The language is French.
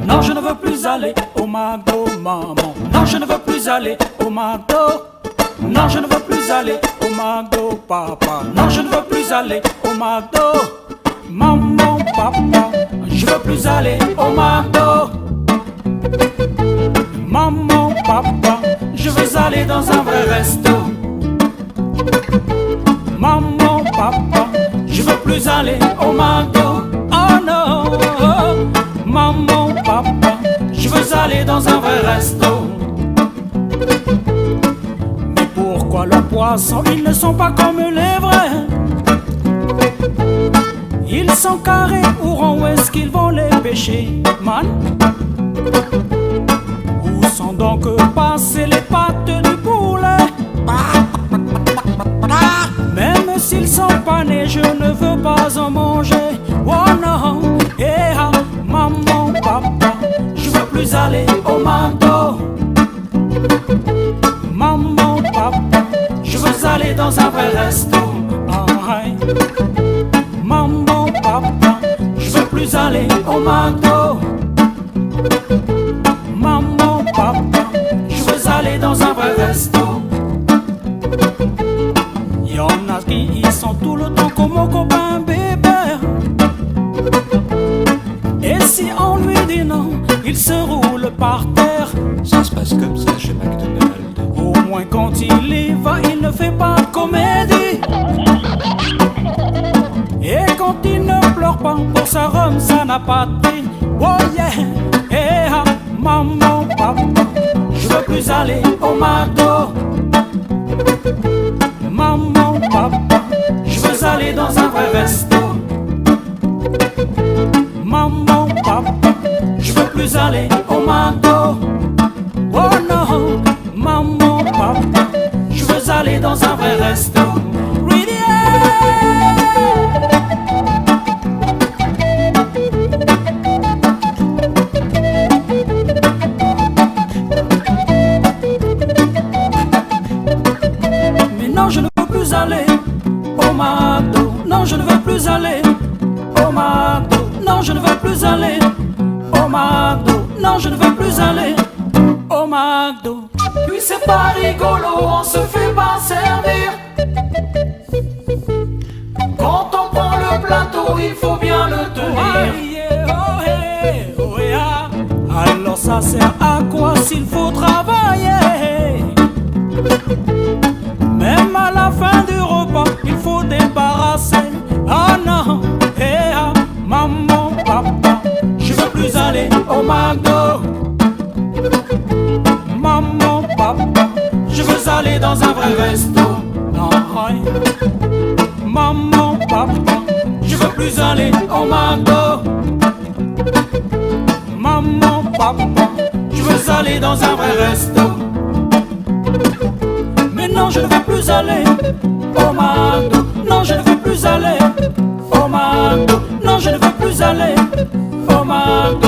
Non, je ne veux plus aller au McDo, maman. Non, je ne veux plus aller au McDo. Non, je ne veux plus aller au McDo, papa. Non, je ne veux plus aller au McDo. Maman, papa, je veux plus aller au McDo. Maman, papa, je veux aller dans un vrai resto. Maman, papa, je veux plus aller au McDo. Oh non. Maman, papa, je veux aller dans un vrai resto. Mais pourquoi leurs poissons, ils ne sont pas comme les vrais? Ils sont carrés ou ronds, où est-ce qu'ils vont les pêcher, man? Où sont donc passées les pattes du poulet? Même s'ils sont panés, je ne veux pas en manger. Oh non, eh ah, maman, papa, je veux plus aller au McDo. Maman, papa, je veux aller dans un vrai resto. Ah, hey. Maman, papa, je veux plus aller au McDo. Maman, papa, je veux aller dans un vrai resto. Y'en a qui y sont tout le temps comme mon copain bébé. Et si on lui dit non, il se roule par terre. Ça se passe comme ça chez McDonald's. Au moins quand il y va, il ne fait pas de comédie. Et quand il ne pleure pas pour sa rhum, ça n'a pas de prix. Oh yeah, eh ah, maman, papa, je veux plus aller au McDo. Maman, papa, je veux aller dans un vrai resto. Maman, papa, je veux plus aller au McDo. Oh non, maman, papa, je veux aller dans un vrai resto. Mais non, je ne veux plus aller au McDo. Non, je ne veux plus aller au McDo. Non, je ne veux plus aller au McDo. Non, je ne veux plus aller au McDo. Puis c'est pas rigolo, on se fait pas servir. Quand on prend le plateau, il faut bien le tenir. Alors ça sert à quoi s'il faut travailler? Même à la fin du repas, il faut débarrasser. Ah non, eh ah, maman, papa, je veux plus aller au McDo. Maman, papa, je veux aller dans un vrai resto. Ah, maman, papa, je veux plus aller au McDo. Maman, papa, je veux aller dans un vrai resto. Mais non, je ne veux plus aller au McDo. Non, je ne veux plus aller au McDo. Non, je ne veux plus aller au McDo.